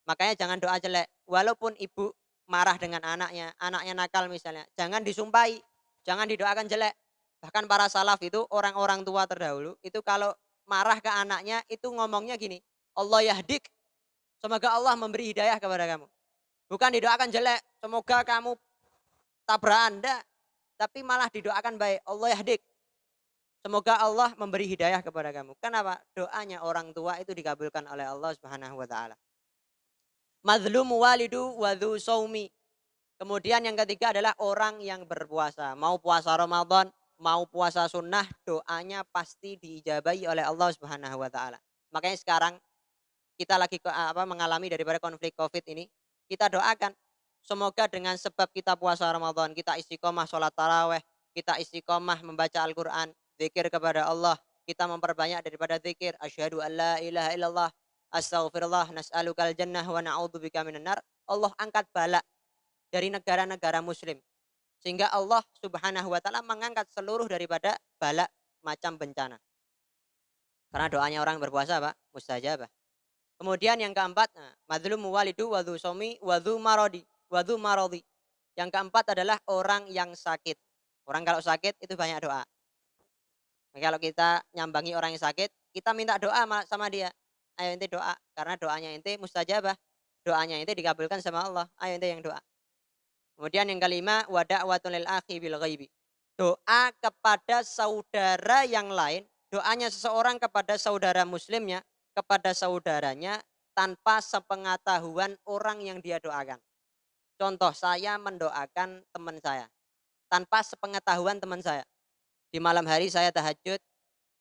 Makanya jangan doa jelek. Walaupun ibu marah dengan anaknya, anaknya nakal misalnya, jangan disumpahi, jangan didoakan jelek. Bahkan para salaf itu orang-orang tua terdahulu itu kalau marah ke anaknya itu ngomongnya gini, Allah yahdik, semoga Allah memberi hidayah kepada kamu. Bukan didoakan jelek, semoga kamu tabrakan, enggak. Tapi malah didoakan baik, Allah yahdik. Semoga Allah memberi hidayah kepada kamu. Kenapa? Doanya orang tua itu dikabulkan oleh Allah Subhanahu wa taala. Mazlum walidu wa dzu saumi. Kemudian yang ketiga adalah orang yang berpuasa. Mau puasa Ramadan, mau puasa sunnah, doanya pasti diijabahi oleh Allah Subhanahu wa taala. Makanya sekarang kita lagi mengalami daripada konflik Covid ini, kita doakan semoga dengan sebab kita puasa Ramadan, kita istiqomah sholat taraweh, kita istiqomah membaca Al-Quran, zikir kepada Allah, kita memperbanyak daripada zikir, asyhadu an la ilaha illallah, astaghfirullah, nas'alukal jannah wa na'udzubika minan nar. Allah angkat bala dari negara-negara muslim. Sehingga Allah Subhanahu wa taala mengangkat seluruh daripada bala macam bencana. Karena doanya orang berpuasa, Pak, mustajabah. Kemudian yang keempat, madlum walidu wadhu somi wadhu marodi, wadhu marodi. Yang keempat adalah orang yang sakit. Orang kalau sakit itu banyak doa. Kalau kita nyambangi orang yang sakit, kita minta doa sama dia. Ayo ente doa, karena doanya ente mustajabah. Doanya ente dikabulkan sama Allah. Ayo ente yang doa. Kemudian yang kelima, wada'watul lil akhi bil ghaibi. Doa kepada saudara yang lain, doanya seseorang kepada saudara muslimnya, kepada saudaranya tanpa sepengetahuan orang yang dia doakan. Contoh, saya mendoakan teman saya tanpa sepengetahuan teman saya. Di malam hari saya tahajud,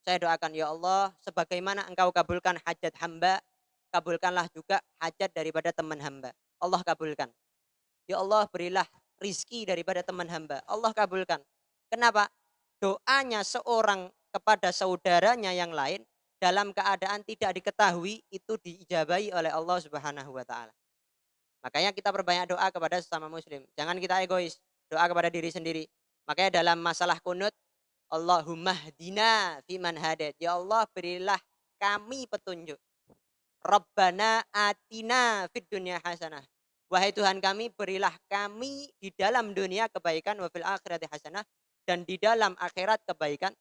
saya doakan, ya Allah, sebagaimana engkau kabulkan hajat hamba, kabulkanlah juga hajat daripada teman hamba. Allah kabulkan. Ya Allah, berilah rizki daripada teman hamba. Allah kabulkan. Kenapa? Doanya seorang kepada saudaranya yang lain dalam keadaan tidak diketahui itu diijabahi oleh Allah Subhanahu wa taala. Makanya kita perbanyak doa kepada sesama muslim. Jangan kita egois, doa kepada diri sendiri. Makanya dalam masalah kunut, Allahumma hdina fiman hadat. Ya Allah, berilah kami petunjuk. Rabbana atina fid dunya hasanah. Wahai Tuhan kami, berilah kami di dalam dunia kebaikan, wa fil akhirati hasanah, dan di dalam akhirat kebaikan,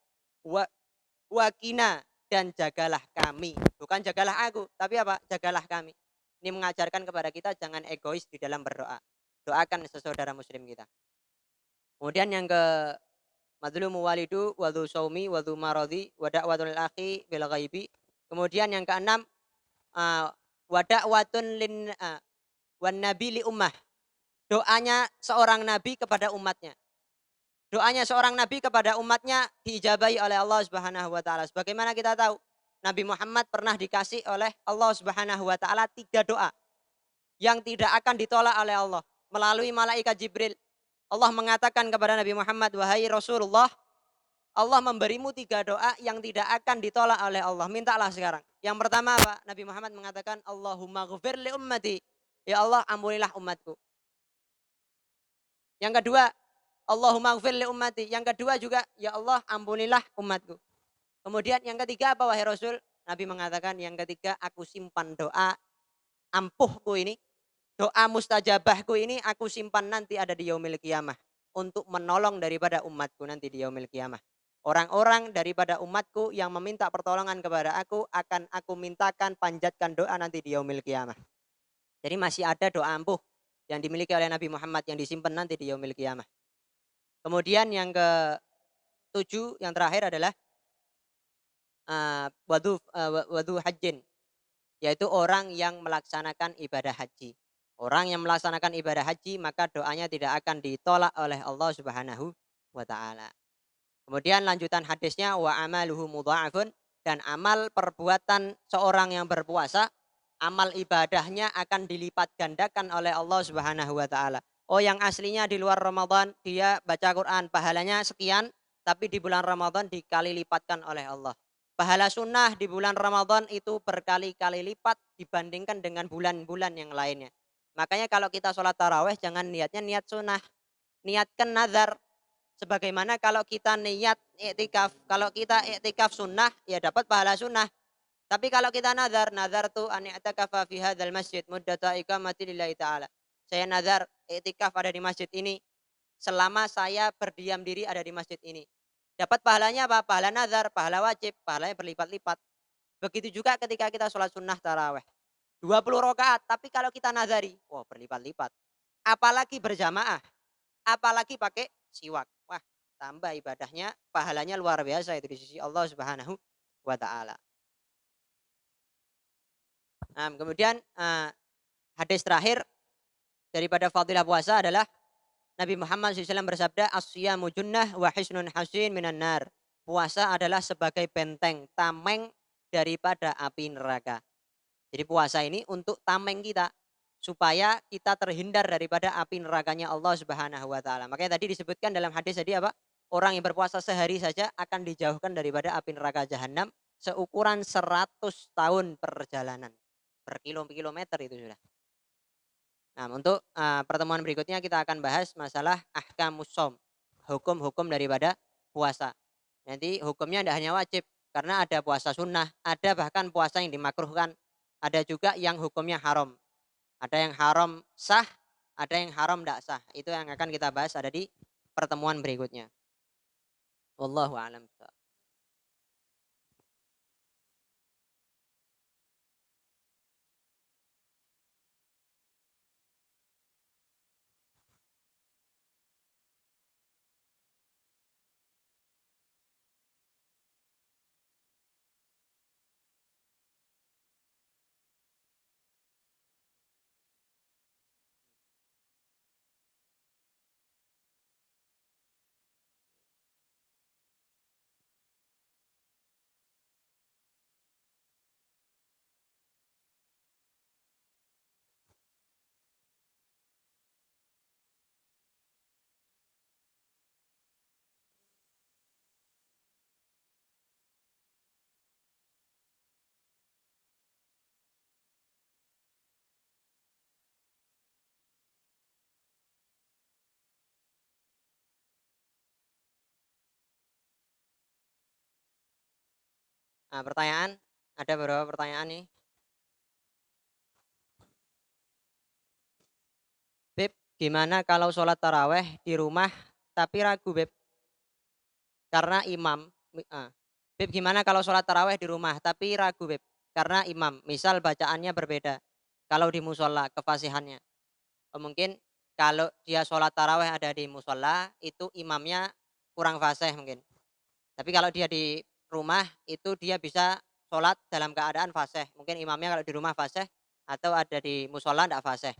wakina, dan jagalah kami. Bukan jagalah aku, tapi apa? Jagalah kami. Ini mengajarkan kepada kita jangan egois di dalam berdoa. Doakan saudara muslim kita. Kemudian yang ke madlumu walidu wadhu saumi wadhu maradi wa da'watul akhi bil ghaibi. Kemudian yang keenam, wa da'watun lin wan nabi li ummah. Doanya seorang nabi kepada umatnya. Doanya seorang nabi kepada umatnya diijabahi oleh Allah Subhanahu wa taala. Sebagaimana kita tahu, Nabi Muhammad pernah dikasih oleh Allah Subhanahu wa taala 3 doa yang tidak akan ditolak oleh Allah melalui malaikat Jibril. Allah mengatakan kepada Nabi Muhammad, "Wahai Rasulullah, Allah memberimu 3 doa yang tidak akan ditolak oleh Allah. Mintalah sekarang." Yang pertama apa? Nabi Muhammad mengatakan, "Allahumma ghfir li ummati." Ya Allah, ampunilah umatku. Yang kedua, Allahumma ghfir li ummati. Yang kedua juga, ya Allah, ampunilah umatku. Kemudian yang ketiga apa wahai Rasul? Nabi mengatakan yang ketiga, aku simpan doa ampuhku ini, doa mustajabahku ini aku simpan nanti ada di yaumil qiyamah untuk menolong daripada umatku nanti di yaumil qiyamah. Orang-orang daripada umatku yang meminta pertolongan kepada aku akan aku mintakan panjatkan doa nanti di yaumil qiyamah. Jadi masih ada doa ampuh yang dimiliki oleh Nabi Muhammad yang disimpan nanti di yaumil qiyamah. Kemudian yang ke-7 yang terakhir adalah wadu hajjin, yaitu orang yang melaksanakan ibadah haji. Orang yang melaksanakan ibadah haji maka doanya tidak akan ditolak oleh Allah Subhanahu wa taala. Kemudian lanjutan hadisnya wa amaluhu mudha'afun, dan amal perbuatan seorang yang berpuasa, amal ibadahnya akan dilipat gandakan oleh Allah Subhanahu wa taala. Oh, yang aslinya di luar Ramadan dia baca Quran pahalanya sekian, tapi di bulan Ramadan dikali lipatkan oleh Allah. Pahala sunnah di bulan Ramadan itu berkali-kali lipat dibandingkan dengan bulan-bulan yang lainnya. Makanya kalau kita sholat taraweh jangan niatnya niat sunnah, niatkan nazar. Sebagaimana kalau kita niat iktikaf, kalau kita iktikaf sunnah ya dapat pahala sunnah. Tapi kalau kita nazar, nazar tu an i'takafa fi hadzal masjid muddata iqamati lillahi ta'ala. Saya nazar iktikaf ada di masjid ini selama saya berdiam diri ada di masjid ini. Dapat pahalanya apa? Pahala nazar, pahala wajib, pahalanya berlipat-lipat. Begitu juga ketika kita sholat sunnah taraweh. 20 rakaat, tapi kalau kita nazari, wah berlipat-lipat. Apalagi berjamaah, apalagi pakai siwak. Wah, tambah ibadahnya, pahalanya luar biasa itu di sisi Allah Subhanahu wa taala. Nah, kemudian hadis terakhir daripada fadilah puasa adalah Nabi Muhammad SAW bersabda, "As-siyamu junnah wa hisnun hasin minan nar." Puasa adalah sebagai benteng, tameng daripada api neraka. Jadi puasa ini untuk tameng kita supaya kita terhindar daripada api nerakanya Allah Subhanahu wa taala. Makanya tadi disebutkan dalam hadis tadi apa? Orang yang berpuasa sehari saja akan dijauhkan daripada api neraka jahanam seukuran 100 tahun perjalanan. Berkilometer itu sudah. Nah, untuk pertemuan berikutnya kita akan bahas masalah ahkamus shaum, hukum-hukum daripada puasa. Nanti hukumnya tidak hanya wajib, karena ada puasa sunnah, ada bahkan puasa yang dimakruhkan, ada juga yang hukumnya haram. Ada yang haram sah, ada yang haram tidak sah. Itu yang akan kita bahas ada di pertemuan berikutnya. Wallahu a'lam. Nah, pertanyaan, ada beberapa pertanyaan nih. Beb, gimana kalau sholat taraweh di rumah tapi ragu, Beb? Karena imam. Beb, gimana kalau sholat taraweh di rumah tapi ragu, Beb? Karena imam, misal bacaannya berbeda. Kalau di musola, kefasihannya. Mungkin kalau dia sholat taraweh ada di musola, itu imamnya kurang fasih mungkin. Tapi kalau dia di rumah, itu dia bisa sholat dalam keadaan fasih. Mungkin imamnya kalau di rumah fasih, atau ada di musola tidak fasih.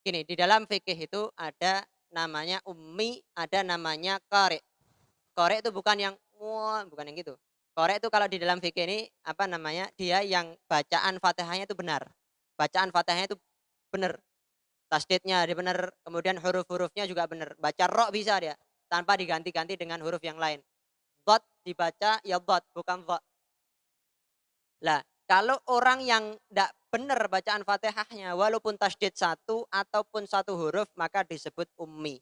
Gini, di dalam fikih itu ada namanya ummi, ada namanya qari. Qari itu bukan yang wah, bukan yang gitu. Korek itu kalau di dalam fikih ini, apa namanya, dia yang bacaan Fatihahnya itu benar. Bacaan Fatihahnya itu benar. Tasdidnya dia benar, kemudian huruf-hurufnya juga benar. Baca ro bisa dia, tanpa diganti-ganti dengan huruf yang lain. Dhad dibaca ya dhad, bukan dha. Lah, kalau orang yang tidak benar bacaan Fatihahnya, walaupun tasdid satu ataupun satu huruf, maka disebut ummi.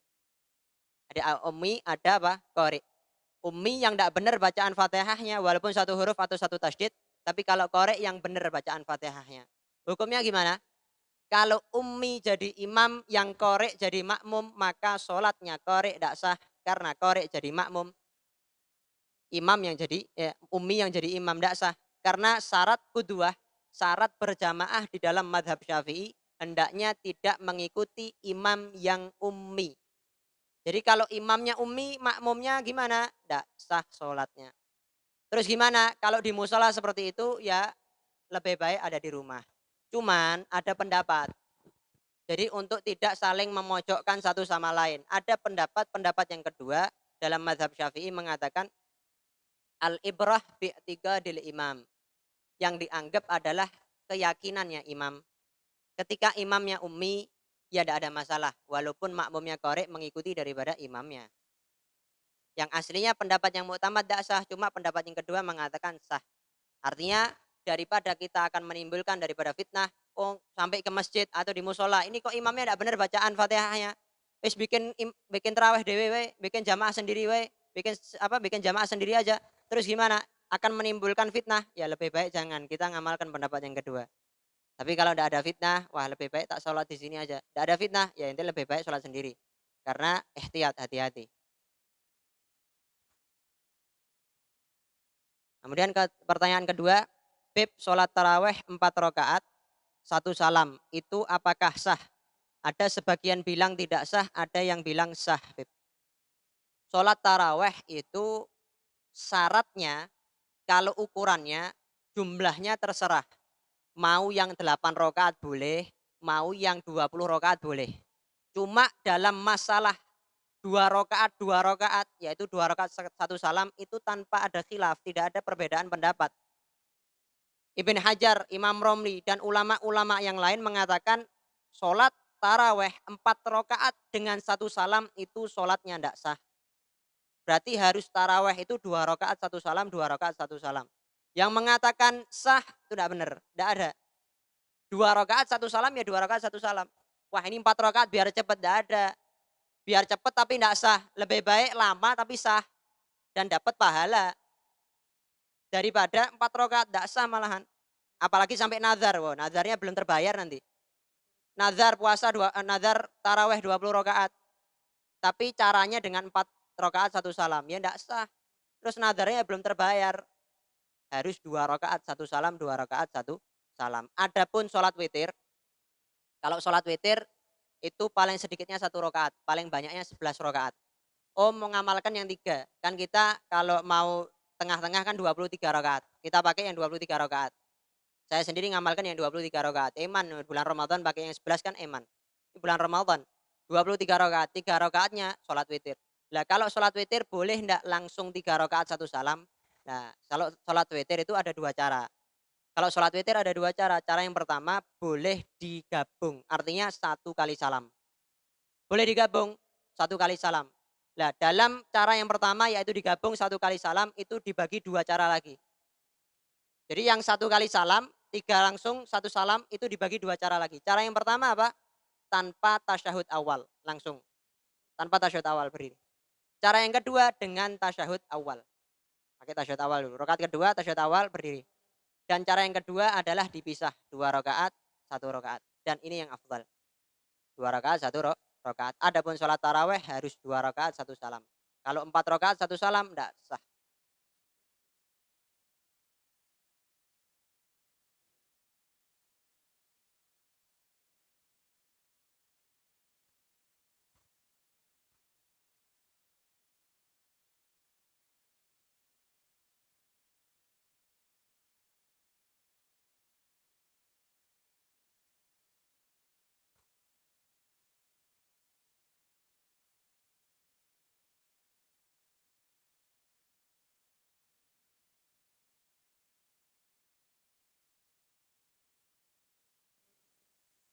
Ada ummi, ada apa? Qori. Ummi yang tidak benar bacaan Fatihahnya, walaupun satu huruf atau satu tasdid, tapi kalau qori yang benar bacaan Fatihahnya. Hukumnya gimana? Kalau ummi jadi imam, yang qori jadi makmum, maka sholatnya qori tidak sah. Karena qori jadi makmum, imam yang jadi ummi yang jadi imam tidak sah. Karena syarat kuduah, syarat berjamaah di dalam madhab syafi'i, hendaknya tidak mengikuti imam yang ummi. Jadi kalau imamnya ummi, makmumnya gimana? Tidak sah sholatnya. Terus gimana? Kalau di musola seperti itu, ya lebih baik ada di rumah. Cuman ada pendapat. Jadi untuk tidak saling memojokkan satu sama lain. Ada pendapat yang kedua dalam mazhab syafi'i mengatakan al-ibrah bi'tiqadil imam. Yang dianggap adalah keyakinannya imam. Ketika imamnya ummi, ya tidak ada masalah. Walaupun makmumnya korek mengikuti daripada imamnya. Yang aslinya pendapat yang muktamad tidak sah. Cuma pendapat yang kedua mengatakan sah. Artinya daripada kita akan menimbulkan daripada fitnah, oh sampai ke masjid atau di musola, ini kok imamnya tidak benar bacaan Fatihahnya. Wis bikin tarawih dewe we, bikin jamaah sendiri we, bikin jamaah sendiri aja. Terus gimana? Akan menimbulkan fitnah. Ya lebih baik jangan, kita ngamalkan pendapat yang kedua. Tapi kalau tidak ada fitnah, wah lebih baik tak sholat di sini aja. Tidak ada fitnah, ya intinya lebih baik sholat sendiri. Karena ihtiyat, hati-hati. Kemudian ke pertanyaan kedua, Bib sholat taraweh 4 rakaat, 1 salam, itu apakah sah? Ada sebagian bilang tidak sah, ada yang bilang sah. Bib. Sholat taraweh itu syaratnya, kalau ukurannya, jumlahnya terserah. Mau yang 8 rakaat boleh, mau yang 20 rakaat boleh. Cuma dalam masalah 2 rakaat, yaitu 2 rakaat 1 salam, itu tanpa ada khilaf, tidak ada perbedaan pendapat. Ibn Hajar, Imam Romli, dan ulama-ulama yang lain mengatakan sholat taraweh 4 rakaat dengan 1 salam itu sholatnya tidak sah. Berarti harus taraweh itu 2 rakaat 1 salam, 2 rakaat 1 salam. Yang mengatakan sah itu tidak benar, tidak ada. 2 rakaat 1 salam ya 2 rakaat 1 salam. Wah ini 4 rakaat biar cepat, tidak ada. Biar cepat tapi tidak sah. Lebih baik lama tapi sah dan dapat pahala daripada 4 rakaat tidak sah malahan. Apalagi sampai nazar, wow, nazarnya belum terbayar nanti. Nazar puasa nazar taraweh 20 rakaat. Tapi caranya dengan 4 rakaat 1 salam, ya tidak sah. Terus nazarnya belum terbayar. Harus 2 rakaat 1 salam, 2 rakaat 1 salam. Adapun sholat witir, kalau sholat witir itu paling sedikitnya 1 rakaat, paling banyaknya 11 rakaat. Oh mengamalkan yang 3. Kan kita kalau mau tengah-tengah kan 23 rakaat. Kita pakai yang 23 rakaat. Saya sendiri ngamalkan yang 23 rakaat. Eman, bulan Ramadan pakai yang 11 kan eman. Bulan Ramadan 23 rakaat, 3 rakaatnya sholat witir. Nah kalau sholat witir boleh enggak langsung 3 rakaat 1 salam? Nah kalau sholat witir itu ada 2 cara. Kalau sholat witir ada 2 cara. Cara yang pertama boleh digabung, artinya 1 kali salam. Boleh digabung 1 kali salam. Nah dalam cara yang pertama yaitu digabung 1 kali salam itu dibagi 2 cara lagi. Jadi yang 1 kali salam, 3 langsung 1 salam itu dibagi 2 cara lagi. Cara yang pertama apa? Tanpa tasyahud awal, langsung. Tanpa tasyahud awal berdiri. Cara yang kedua dengan tasyahud awal. Pakai tasyahud awal dulu. Rakaat kedua tasyahud awal berdiri. Dan cara yang kedua adalah dipisah. 2 rakaat, 1 rakaat. Dan ini yang afdal. 2 rakaat, 1 rakaat. Adapun sholat taraweh harus 2 rakaat, 1 salam. Kalau 4 rakaat, 1 salam, tidak sah.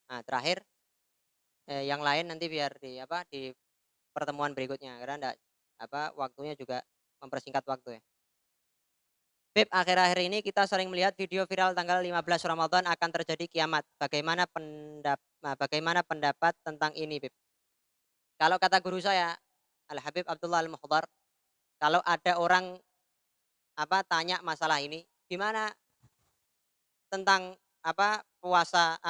Nah, terakhir yang lain nanti biar di pertemuan berikutnya karena enggak waktunya juga mempersingkat waktu ya. Beb, akhir-akhir ini kita sering melihat video viral tanggal 15 Ramadan akan terjadi kiamat. Bagaimana pendapat tentang ini, Beb? Kalau kata guru saya, Al Habib Abdullah Al Muhdar, kalau ada orang tanya masalah ini, gimana tentang puasa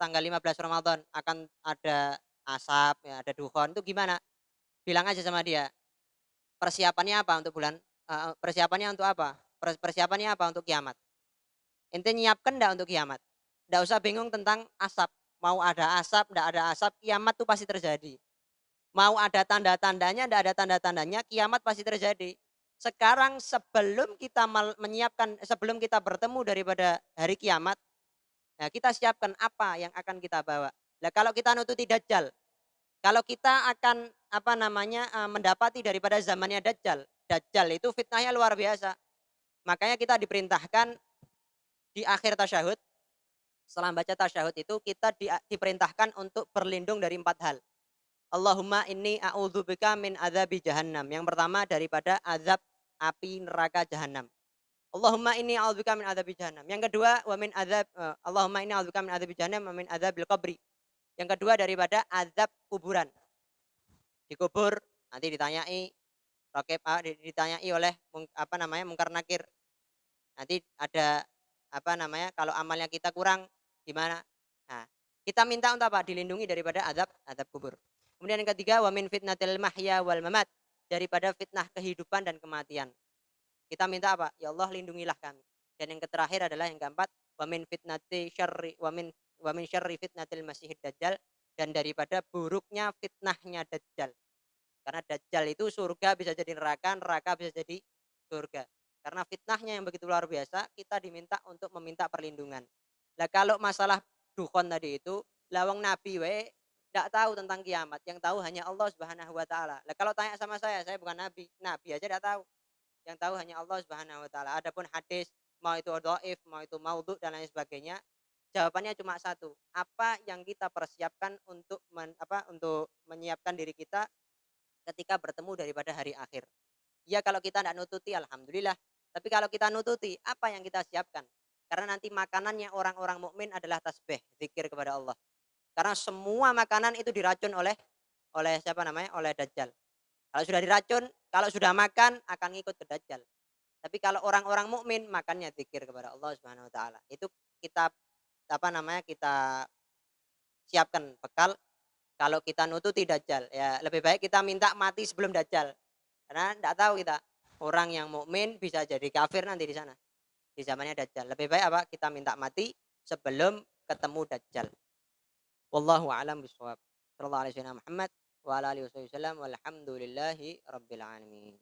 tanggal 15 Ramadan akan ada asap ya, ada dukhon itu gimana? Bilang aja sama dia, persiapannya apa untuk persiapannya untuk apa? Persiapannya apa untuk kiamat? Ente nyiapkan enggak untuk kiamat? Enggak usah bingung tentang asap. Mau ada asap, enggak ada asap, kiamat tuh pasti terjadi. Mau ada tanda-tandanya, enggak ada tanda-tandanya, kiamat pasti terjadi. Sekarang sebelum kita bertemu daripada hari kiamat, nah kita siapkan apa yang akan kita bawa. Nah kalau kita nututi Dajjal, kalau kita akan mendapati daripada zamannya Dajjal, Dajjal itu fitnahnya luar biasa. Makanya kita diperintahkan di akhir tasyahud, setelah baca tasyahud itu kita diperintahkan untuk berlindung dari 4 hal. Allahumma inni a'udzubika min adzabi jahannam. Yang pertama daripada azab api neraka jahannam. Allahumma inni a'udzubika min adzabi jahannam. Yang kedua Allahumma inni a'udzubika min adzabi jahannam wa min adzabil qabri. Yang kedua daripada azab kuburan. Dikubur nanti ditanyai oleh mungkar nakir. Nanti ada kalau amalnya kita kurang gimana? Nah, kita minta untuk apa? Dilindungi daripada azab kubur. Kemudian yang ketiga, wa min fitnatil mahya wal mamat, daripada fitnah kehidupan dan kematian. Kita minta apa? Ya Allah lindungilah kami. Dan yang terakhir adalah yang keempat, wa min syarri fitnatil masihid dajjal, dan daripada buruknya fitnahnya dajjal. Karena dajjal itu surga bisa jadi neraka, neraka bisa jadi surga. Karena fitnahnya yang begitu luar biasa, kita diminta untuk meminta perlindungan. Nah kalau masalah dukhon tadi itu, lawang nabi tidak tahu tentang kiamat. Yang tahu hanya Allah Subhanahu wa taala. Nah kalau tanya sama saya bukan nabi. Nabi aja tidak tahu. Yang tahu hanya Allah Subhanahu wa taala. Adapun hadis, mau itu dhaif, mau itu maudhu dan lain sebagainya, jawabannya cuma satu. Apa yang kita persiapkan untuk menyiapkan diri kita ketika bertemu daripada hari akhir. Ya kalau kita tidak nututi, alhamdulillah. Tapi kalau kita nututi, apa yang kita siapkan? Karena nanti makanannya orang-orang mukmin adalah tasbih, zikir kepada Allah. Karena semua makanan itu diracun oleh oleh Dajjal. Kalau sudah diracun, kalau sudah makan akan ngikut ke Dajjal. Tapi kalau orang-orang mukmin makannya zikir kepada Allah Subhanahu wa taala. Itu kita kita siapkan bekal kalau kita nututi Dajjal. Ya lebih baik kita minta mati sebelum Dajjal. Karena tidak tahu kita, orang yang mukmin bisa jadi kafir nanti di sana. Di zamannya Dajjal. Lebih baik kita minta mati sebelum ketemu Dajjal. Wallahu a'lam bishawab. Sallallahu alaihi wasallam Muhammad wa ala alihi wasallam walhamdulillahi rabbil alamin.